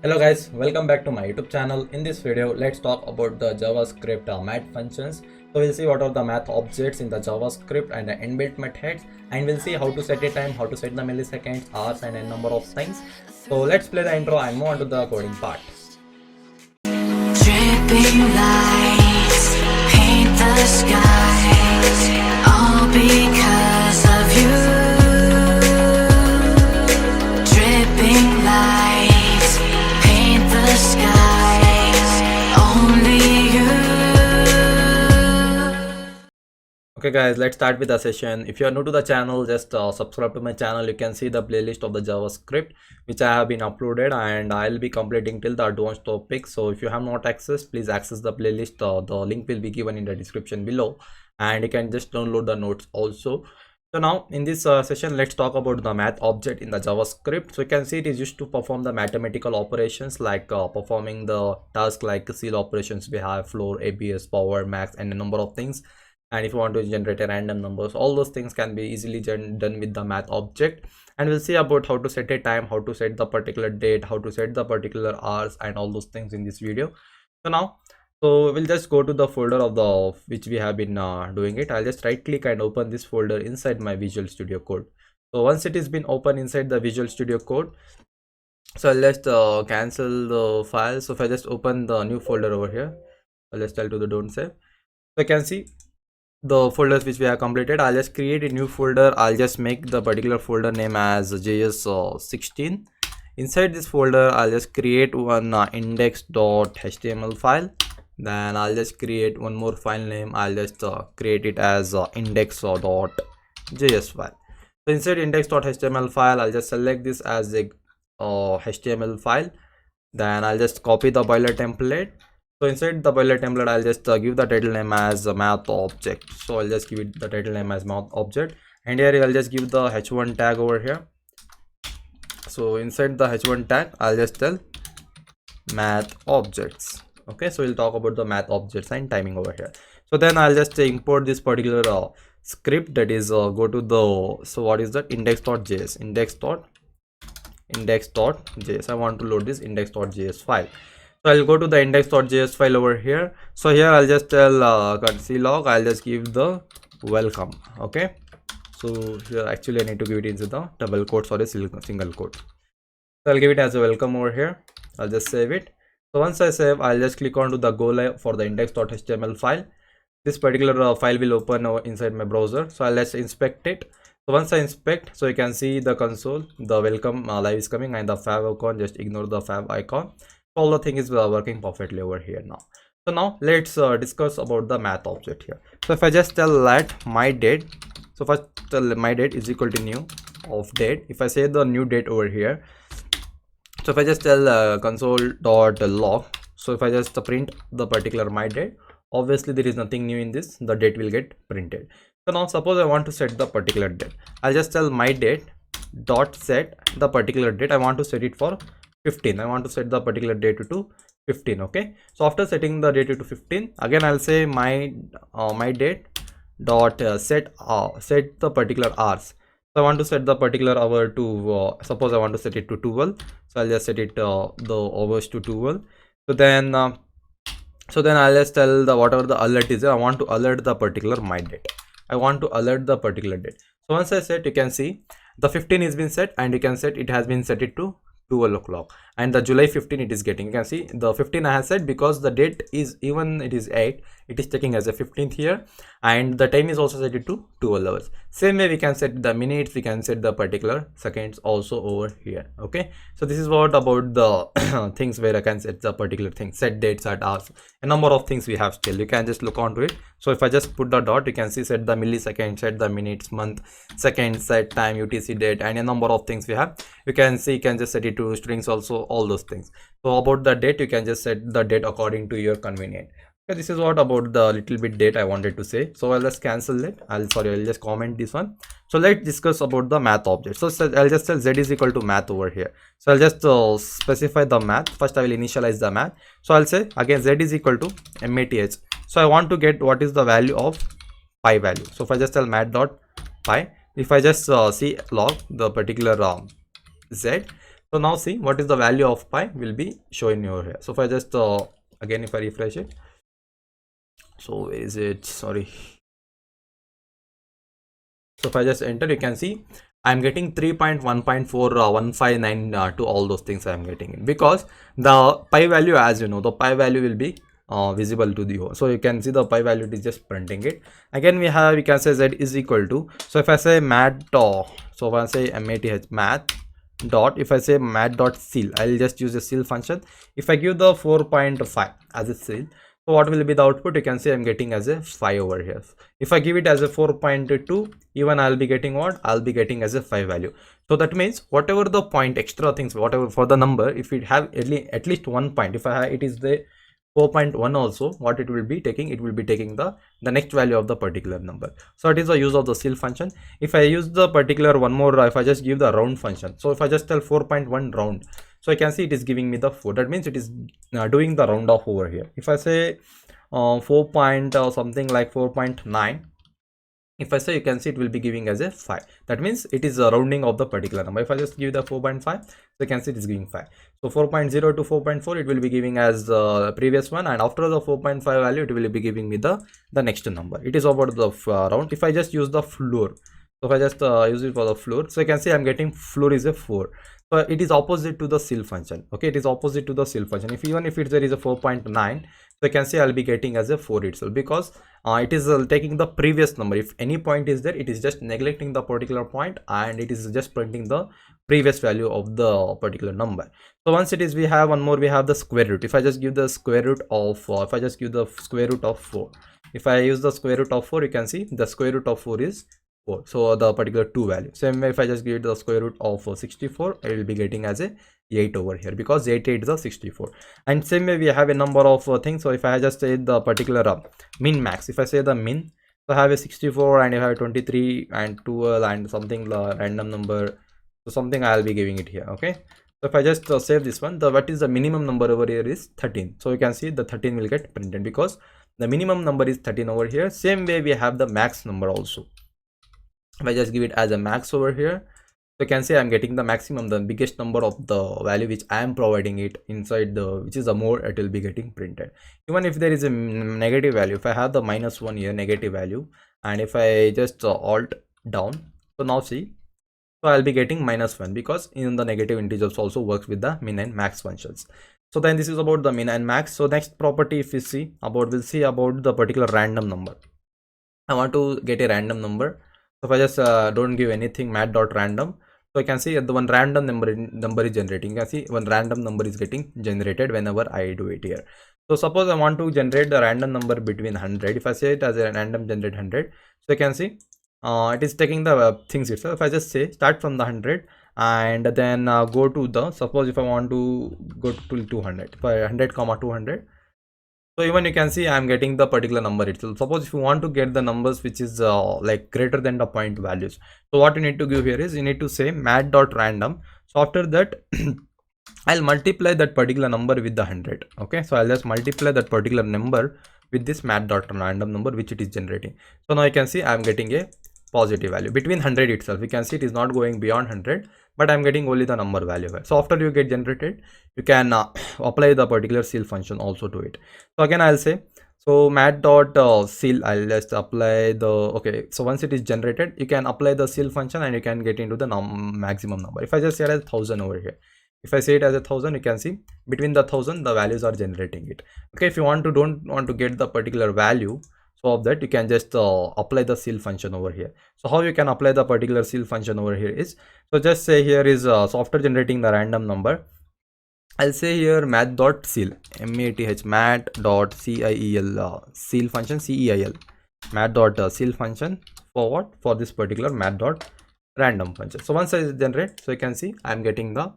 Hello guys, welcome back to my YouTube channel. In this video, let's talk about the JavaScript math functions. So we'll see what are the math objects in the JavaScript and the inbuilt methods, and we'll see how to set a time, how to set the milliseconds, hours, and a number of things. So let's play the intro and move on to the coding part. Dripping lights paint the skies, all because of you. Dripping lights paint the skies, only you. Okay guys, let's start with the session. If you are new to the channel, just subscribe to my channel. You can see the playlist of the JavaScript which I have been uploaded, and I'll be completing till the advanced topic. So if you have not access, please access the playlist. The link will be given in the description below, and you can just download the notes also. So now in this session, let's talk about the math object in the JavaScript. So you can see it is used to perform the mathematical operations like performing the task like seal operations. We have floor, ABS, power, max, and a number of things. And if you want to generate a random numbers, all those things can be easily done with the math object. And we'll see about how to set a time, how to set the particular date, how to set the particular hours, and all those things in this video. So we'll just go to the folder of the which we have been doing it. I'll just right click and open this folder inside my Visual Studio Code. So once it has been open inside the Visual Studio Code, so I'll just cancel the file. So if I just open the new folder over here, I'll just tell to the don't save. So you can see the folders which we have completed. I'll just create a new folder. I'll just make the particular folder name as js16. Inside this folder, I'll just create one index.html file. Then I'll just create one more file name. I'll just create it as index.js file. So inside index.html file, I'll just select this as a HTML file. Then I'll just copy the boiler template. So inside the boiler template, I'll just give the title name as math object. So I'll just give it the title name as math object, and here I'll just give the h1 tag over here. So inside the h1 tag, I'll just tell math objects. Okay, so we'll talk about the math objects and timing over here. So then I'll just import this particular script, that is go to the, so what is that, index.js, index.js. I want to load this index.js file. So I'll go to the index.js file over here. So here I'll just tell courtesy log, I'll just give the welcome. Okay, so here actually I need to give it into the double quotes or a single quote. So I'll give it as a welcome over here. I'll just save it. So once I save, I'll just click on to the go live for the index.html file. This particular file will open inside my browser. So I'll just inspect it. So once I inspect, so you can see the console, the welcome live is coming, and the fav icon, just ignore the fav icon. All the thing is working perfectly over here now. So now let's discuss about the math object here. So if I just tell let my date, so first tell my date is equal to new of date. If I say the new date over here, so if I just tell console.log, so if I just print the particular my date, obviously there is nothing new in this, the date will get printed. So now suppose I want to set the particular date, I'll just tell my date dot set the particular date. I want to set it for 15. I want to set the particular date to 15. Okay, so after setting the date to 15, again I'll say my date dot set the particular hours. So I want to set the particular hour to suppose I want to set it to 12. So I'll just set it the hours to 12. So then I'll just tell the whatever the alert is there, I want to alert the particular my date. I want to alert the particular date. So once I set, you can see the 15 is been set, and you can set it has been set it to 12 o'clock, and the July 15 it is getting. You can see the 15 I have set because the date is, even it is 8, it is taking as a 15th here, and the time is also set it to 12 hours. Same way we can set the minutes, we can set the particular seconds also over here. Okay, so this is what about the things where I can set the particular thing, set dates, set hours, a number of things we have still. You can just look onto it. So if I just put the dot, you can see set the millisecond, set the minutes, month, second, set time, UTC date, and a number of things we have. You can see, you can just set it to strings also, all those things. So about the date, you can just set the date according to your convenience. Okay, this is what about the little bit date I wanted to say. So I'll just cancel it. I'll just comment this one. So let's discuss about the math object. So I'll just tell z is equal to math over here. So I'll just specify the math. First I will initialize the math. So I'll say again z is equal to math. So I want to get what is the value of pi value. So if I just tell math dot pi, if I just see log the particular z, So now see what is the value of pi will be showing over here. So if I just again if I refresh it, so where is it, sorry. So if I just enter, you can see I'm getting 3.1.4159 to all those things I am getting in, because the pi value, as you know, the pi value will be visible to the whole. So you can see the pi value is just printing it. Again we can say z is equal to, so if I say mat so if I say math dot, if I say mat dot seal, I'll just use a seal function. If I give the 4.5 as a seal, so what will be the output? You can see I'm getting as a 5 over here. If I give it as a 4.2, even I'll be getting what? I'll be getting as a 5 value. So that means whatever the point, extra things, whatever for the number, if it have at least 1 point, if I have, it is the 4.1 also, what it will be taking, it will be taking the next value of the particular number. So it is the use of the seal function. If I use the particular one more, if I just give the round function, so if I just tell 4.1 round, so I can see it is giving me the 4. That means it is doing the round off over here. If I say 4 point or something like 4.9, if I say, you can see it will be giving as a 5. That means it is a rounding of the particular number. If I just give the 4.5, so you can see it is giving 5. So 4.0 to 4.4 it will be giving as the previous one, and after the 4.5 value it will be giving me the next number. It is about the round. If I just use the floor, so if I just use it for the floor, so you can see I'm getting floor is a 4. So it is opposite to the seal function. Okay, it is opposite to the seal function. If even if there is a 4.9, so you can see I'll be getting as a 4 itself, because it is taking the previous number. If any point is there, it is just neglecting the particular point and it is just printing the previous value of the particular number. So once it is, we have one more, we have the square root. If I just give the square root of if I just give the square root of 4, if I use the square root of 4, you can see the square root of 4 is 4. So the particular 2 value. Same way, if I just give it the square root of 64, I will be getting as a 8 over here, because 8 is the 64. And same way we have a number of things. So if I just say the particular min max, if I say the min, so I have a 64 and you have 23 and 12 and something random number, so something I'll be giving it here. Okay, so if I just save this one, the what is the minimum number over here is 13. So you can see the 13 will get printed because the minimum number is 13 over here. Same way we have the max number also. If I just give it as a max over here, so you can see I'm getting the maximum, the biggest number of the value which I am providing it inside the, which is the more it will be getting printed. Even if there is a negative value, if I have the -1 here, negative value, and if I just alt down, so now see, so I'll be getting -1, because in the negative integers also works with the min and max functions. So then this is about the min and max. So next property, if we see about, we'll see about the particular random number. I want to get a random number. So if I just don't give anything, mat.random, so I can see the one random number is generating. You can see one random number is getting generated whenever I do it here. So suppose I want to generate the random number between 100. If I say it as a random generate 100, so you can see it is taking the things itself. If I just say start from the 100 and then go to the, suppose if I want to go to 200, 100 comma 200. So even you can see I'm getting the particular number itself. Suppose if you want to get the numbers which is like greater than the point values, so what you need to give here is you need to say mat.random. So after that I'll multiply that particular number with the 100. Okay, so I'll just multiply that particular number with this mat.random number which it is generating. So now you can see I'm getting a positive value between 100 itself. You can see it is not going beyond 100, but I'm getting only the number value. So after you get generated, you can apply the particular seal function also to it. So again I'll say, so mat.seal, I'll just apply the, okay, so once it is generated, you can apply the seal function and you can get into the maximum number. If I just say it as 1000 over here, if I say it as 1000, you can see between the 1000 the values are generating it. Okay, if you don't want to get the particular value, so of that you can just apply the seal function over here. So how you can apply the particular seal function over here is, so just say here is so after generating the random number, I'll say here math.seal, mat.ceil seal function, ceil, mat.seal function for what, for this particular mat.random function. So once I generate, so you can see I'm getting the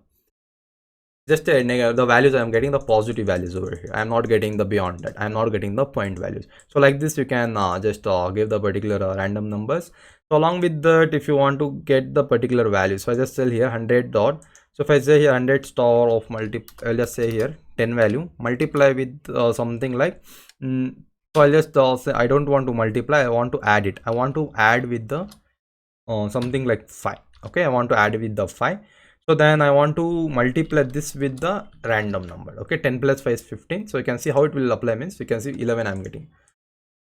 just the values. I'm getting the positive values over here. I'm not getting the beyond that. I'm not getting the point values. So like this you can just give the particular random numbers. So along with that, if you want to get the particular values, so I just tell here 100 dot, so if I say here 100 star of I'll just say here 10 value multiply with something like so I'll just say I don't want to multiply, I want to add it. I want to add with the something like 5. Okay, I want to add with the 5. So then I want to multiply this with the random number. Okay, 10 plus 5 is 15. So you can see how it will apply means you can see 11 I'm getting.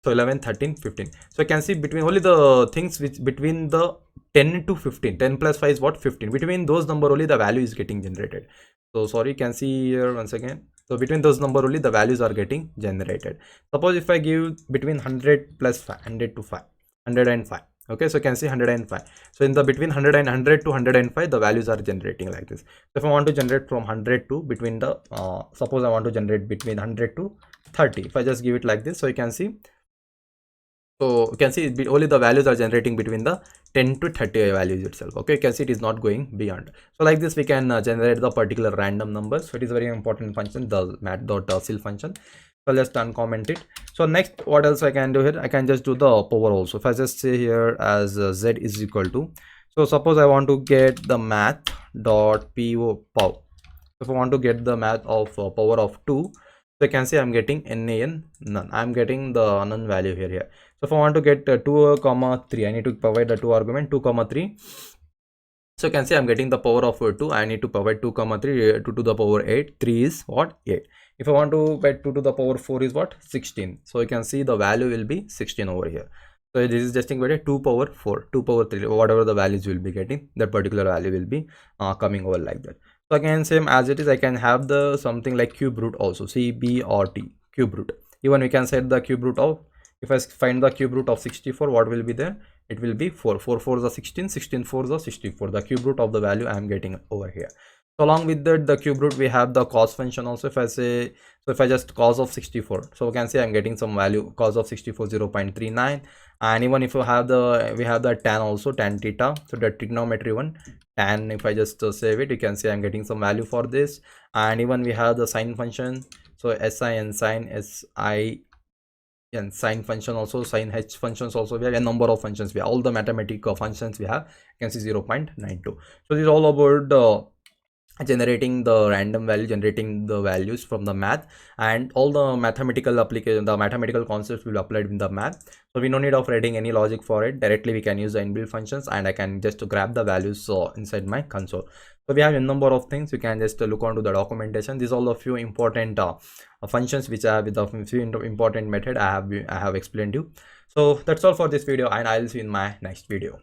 So 11, 13, 15. So you can see between only the things which between the 10 to 15, 10 plus 5 is what, 15. Between those number only the value is getting generated. So sorry, you can see here once again. So between those number only the values are getting generated. Suppose if I give between 100 plus 5, 100 to 5, 105. Okay, so you can see 105. So in the between 100 and 100 to 105 the values are generating like this. So if I want to generate from 100 to between the suppose I want to generate between 100 to 30, if I just give it like this, so you can see, so you can see only the values are generating between the 10 to 30 values itself. Okay, you can see it is not going beyond. So like this we can generate the particular random numbers. So it is very important function, the mat.sil function. So let's uncomment it. So next what else I can do here, I can just do the power also. If I just say here as z is equal to, so suppose I want to get the math.po power. If I want to get the math of power of 2, so you can see I'm getting nan none. I'm getting the none value here. So if I want to get 2 comma 3, I need to provide the 2 argument 2 comma 3. So you can see I'm getting the power of 2. I need to provide 2 comma 3, 2 to the power 8. 3 is what, 8. If I want to get 2 to the power 4 is what, 16. So you can see the value will be 16 over here. So this is just equal 2 power 4, 2 power 3, whatever the values will be getting, that particular value will be coming over like that. So again, same as it is, I can have the something like cube root also, C, B or T, cube root. Even we can set the cube root of, if I find the cube root of 64, what will be there? It will be 4. 4 4 is the 16, 16 4 is the 64. The cube root of the value I am getting over here. So along with that, the cube root, we have the cos function also. If I say, so if I just cos of 64, so you can see I'm getting some value, cos of 64 0.39. And even if you have the, we have the tan also, tan theta, so the trigonometry one, tan, if I just save it, you can see I'm getting some value for this. And even we have the sine function, so sin, sine, si and sine function also, sine h functions also, we have a number of functions, we have all the mathematical functions we have, you can see 0.92. So this is all about generating the random value, generating the values from the math, and all the mathematical application, the mathematical concepts will be applied in the math. So we no need of writing any logic for it, directly we can use the inbuilt functions and I can just grab the values inside my console. So we have a number of things, you can just look onto the documentation. These are all a few important functions which I have with the few important method I have explained you. So that's all for this video, and I'll see you in my next video.